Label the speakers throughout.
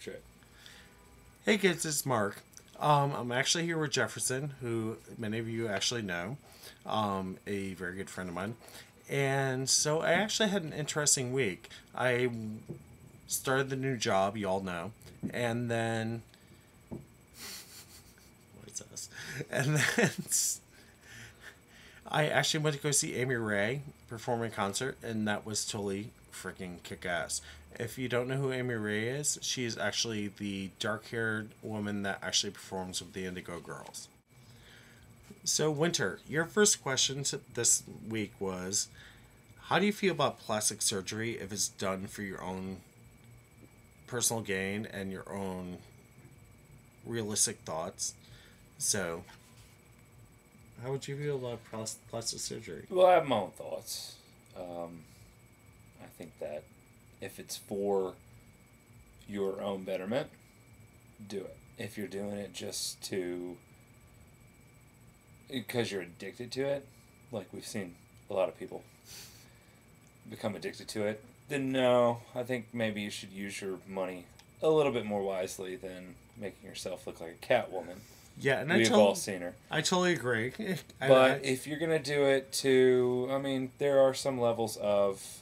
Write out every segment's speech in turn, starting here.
Speaker 1: trip.
Speaker 2: Hey kids, it's Mark. I'm actually here with Jefferson, who many of you actually know, a very good friend of mine. And so I actually had an interesting week. I started the new job, you all know, and then what is this? And then I actually went to go see Amy Ray perform in concert, and that was totally freaking kick ass. If you don't know who Amy Ray is, she is actually the dark haired woman that actually performs with the Indigo Girls. So, Winter, your first question this week was, how do you feel about plastic surgery if it's done for your own personal gain and your own realistic thoughts? So, how would you feel about plastic surgery?
Speaker 1: Well, I have my own thoughts. I think that if it's for your own betterment, do it. If you're doing it just because you're addicted to it, like we've seen a lot of people become addicted to it, then no, I think maybe you should use your money a little bit more wisely than making yourself look like a Catwoman.
Speaker 2: Yeah, and
Speaker 1: We've all seen her.
Speaker 2: I totally agree.
Speaker 1: But if you're going to do it there are some levels of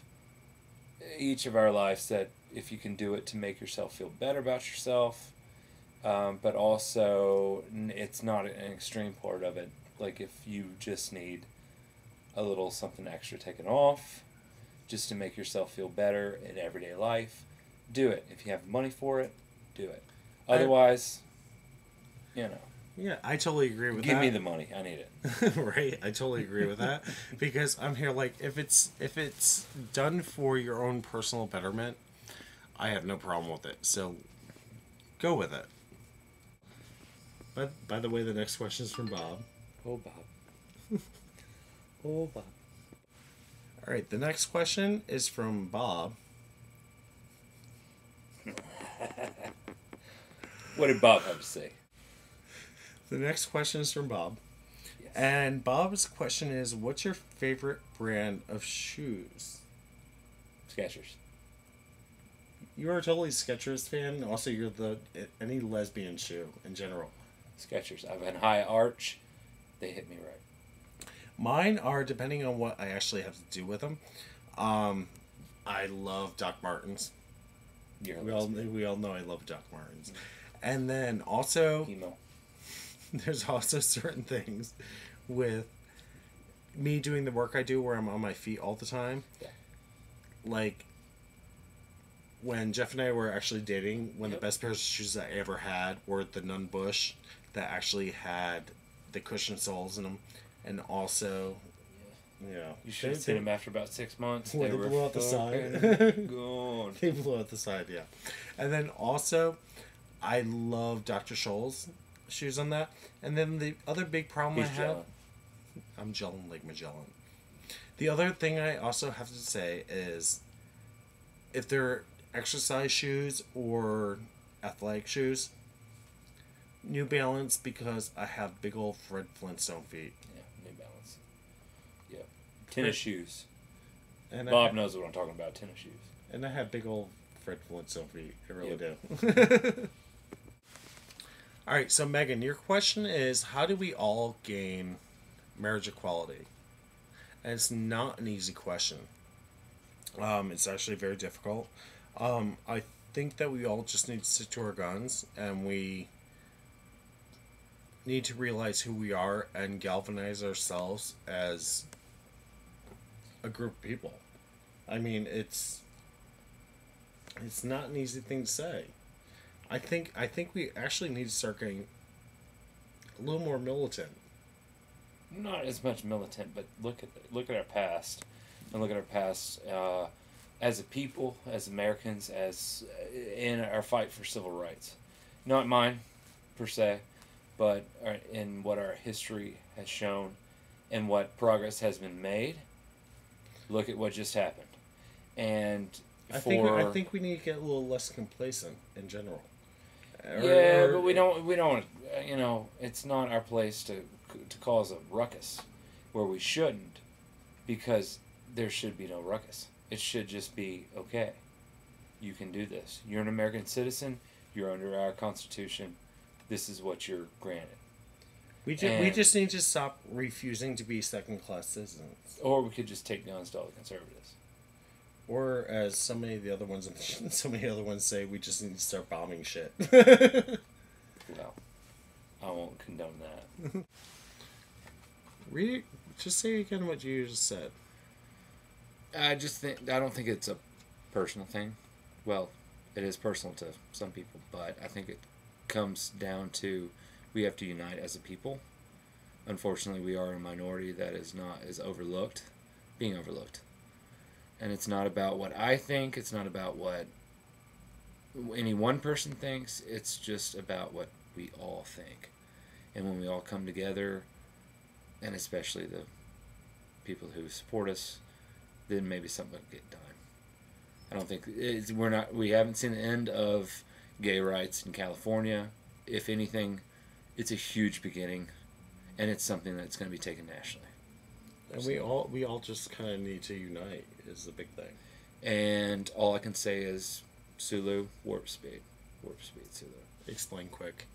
Speaker 1: each of our lives that if you can do it to make yourself feel better about yourself, but also it's not an extreme part of it. Like if you just need a little something extra taken off just to make yourself feel better in everyday life, do it. If you have money for it, do it. Otherwise,
Speaker 2: Yeah, I totally agree with that.
Speaker 1: Give me the money. I need it.
Speaker 2: Right? I totally agree with that. Because I'm here like if it's done for your own personal betterment, I have no problem with it. So go with it. But by the way, the next question is from Bob.
Speaker 1: Oh, Bob. Oh, Bob.
Speaker 2: All right, the next question is from Bob.
Speaker 1: What did Bob have to say?
Speaker 2: The next question is from Bob.
Speaker 1: Yes.
Speaker 2: And Bob's question is, what's your favorite brand of shoes?
Speaker 1: Skechers.
Speaker 2: You are a totally Skechers fan. Also, you're any lesbian shoe in general.
Speaker 1: Skechers. I've had high arch. They hit me right.
Speaker 2: Mine are, depending on what I actually have to do with them. I love Doc Martens. We all know I love Doc Martens. And then also...
Speaker 1: Emo.
Speaker 2: There's also certain things with me doing the work I do where I'm on my feet all the time.
Speaker 1: Yeah.
Speaker 2: Like when Jeff and I were actually dating, one of the best pairs of shoes I ever had were the Nun Bush that actually had the cushion soles in them. And also,
Speaker 1: you should have seen them after about 6 months.
Speaker 2: They blew out the side.
Speaker 1: Gone.
Speaker 2: They blew out the side, yeah. And then also, I love Dr. Scholl's shoes on that. And then the other big problem I have... I'm gelling like Magellan. The other thing I also have to say is if they're exercise shoes or athletic shoes, New Balance, because I have big old Fred Flintstone feet.
Speaker 1: Yeah, New Balance. Yeah. Tennis shoes.
Speaker 2: And
Speaker 1: Bob knows what I'm talking about, tennis shoes.
Speaker 2: And I have big old Fred Flintstone feet. I really do. All right, so Megan, your question is, how do we all gain marriage equality? And it's not an easy question. It's actually very difficult. I think that we all just need to stick to our guns, and we need to realize who we are and galvanize ourselves as a group of people. I mean, it's not an easy thing to say. I think we actually need to start getting a little more militant.
Speaker 1: Not as much militant, but look at our past, and look at our past as a people, as Americans, as in our fight for civil rights. Not mine, per se, but in what our history has shown, and what progress has been made. Look at what just happened, and
Speaker 2: I think we need to get a little less complacent in general.
Speaker 1: But we don't. It's not our place to cause a ruckus where we shouldn't, because there should be no ruckus. It should just be, okay, you can do this. You're an American citizen. You're under our Constitution. This is what you're granted.
Speaker 2: We just need to stop refusing to be second-class citizens.
Speaker 1: Or we could just take guns to all the conservatives.
Speaker 2: Or as so many other ones say, we just need to start bombing shit.
Speaker 1: Well, I won't condone that.
Speaker 2: Just say again what you just said.
Speaker 1: I don't think it's a personal thing. Well, it is personal to some people, but I think it comes down to we have to unite as a people. Unfortunately, we are a minority that is being overlooked. And it's not about what I think, it's not about what any one person thinks, it's just about what we all think. And when we all come together, and especially the people who support us, then maybe something will get done. I don't think we haven't seen the end of gay rights in California. If anything, it's a huge beginning, and it's something that's going to be taken nationally.
Speaker 2: And we all just kind of need to unite is the big thing.
Speaker 1: And all I can say is Sulu, warp speed, Sulu.
Speaker 2: Explain quick.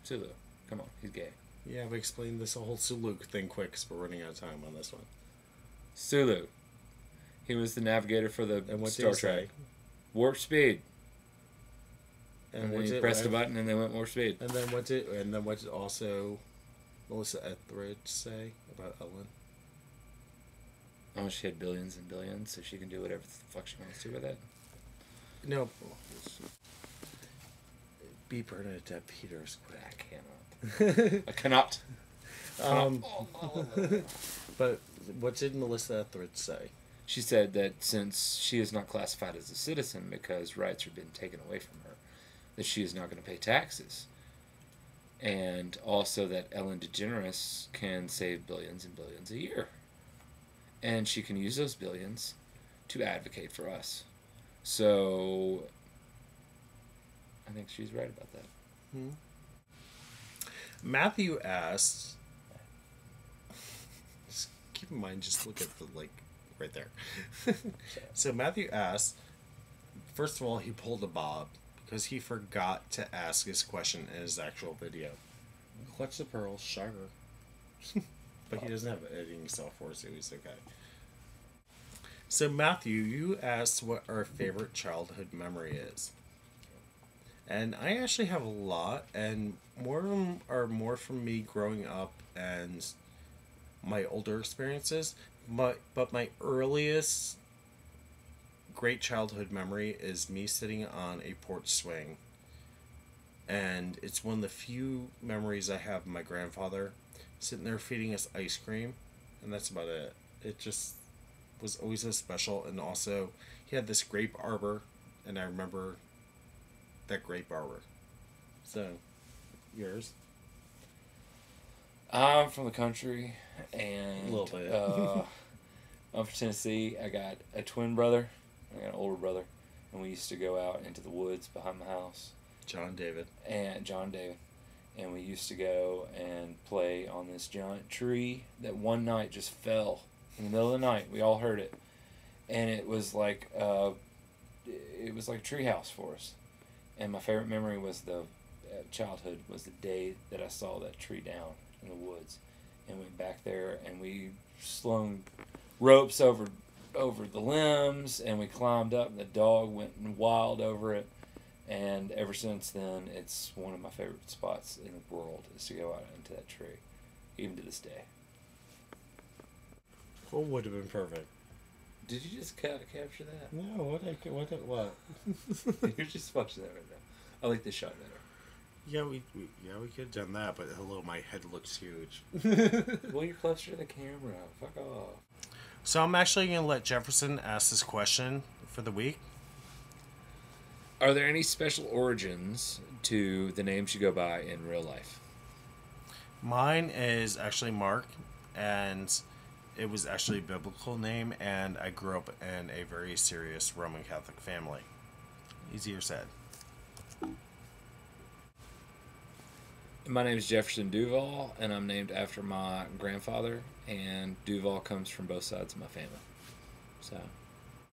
Speaker 1: Sulu, come on, he's gay.
Speaker 2: Yeah, but explain this whole Sulu thing quick, because we're running out of time on this one.
Speaker 1: Sulu, he was the navigator for the Star Trek. Warp speed. And then he pressed a button, and they went warp speed.
Speaker 2: And then what did also Melissa Etheridge say about Ellen?
Speaker 1: Oh, she had billions and billions, so she can do whatever the fuck she wants to with it.
Speaker 2: No. Be Bernadette Peters quick.
Speaker 1: I cannot.
Speaker 2: But what did Melissa Etheridge say?
Speaker 1: She said that since she is not classified as a citizen because rights are being taken away from her, that she is not going to pay taxes. And also that Ellen DeGeneres can save billions and billions a year. And she can use those billions to advocate for us. So I think she's right about that.
Speaker 2: Matthew asked, just keep in mind, just look at the, right there. So Matthew asked, first of all, he pulled a Bob because he forgot to ask his question in his actual video. Clutch the pearls, shocker. But he doesn't have editing software, so he's okay. So Matthew, you asked what our favorite childhood memory is. And I actually have a lot, and more of them are more from me growing up and my older experiences. But my earliest great childhood memory is me sitting on a porch swing. And it's one of the few memories I have of my grandfather sitting there feeding us ice cream. And that's about it. It just was always so special. And also, he had this grape arbor, and I remember that grape arbor. So, yours?
Speaker 1: I'm from the country, and
Speaker 2: a little bit.
Speaker 1: I'm from Tennessee. I got a twin brother. I got an older brother, and we used to go out into the woods behind my house. John David. And we used to go and play on this giant tree that one night just fell in the middle of the night. We all heard it, and it was like a treehouse for us. And my favorite memory was childhood was the day that I saw that tree down in the woods, and went back there, and we slung ropes over the limbs, and we climbed up, and the dog went wild over it. And ever since then, it's one of my favorite spots in the world is to go out into that tree, even to this day.
Speaker 2: What would have been perfect?
Speaker 1: Did you just capture that?
Speaker 2: No, what?
Speaker 1: You're just watching that right now. I like this shot better.
Speaker 2: Yeah, we could have done that, but hello, my head looks huge.
Speaker 1: Well, you're closer to the camera. Fuck off.
Speaker 2: So I'm actually going to let Jefferson ask this question for the week.
Speaker 1: Are there any special origins to the names you go by in real life?
Speaker 2: Mine is actually Mark, and it was actually a biblical name, and I grew up in a very serious Roman Catholic family. Easier said.
Speaker 1: My name is Jefferson Duval, and I'm named after my grandfather, and Duval comes from both sides of my family. So...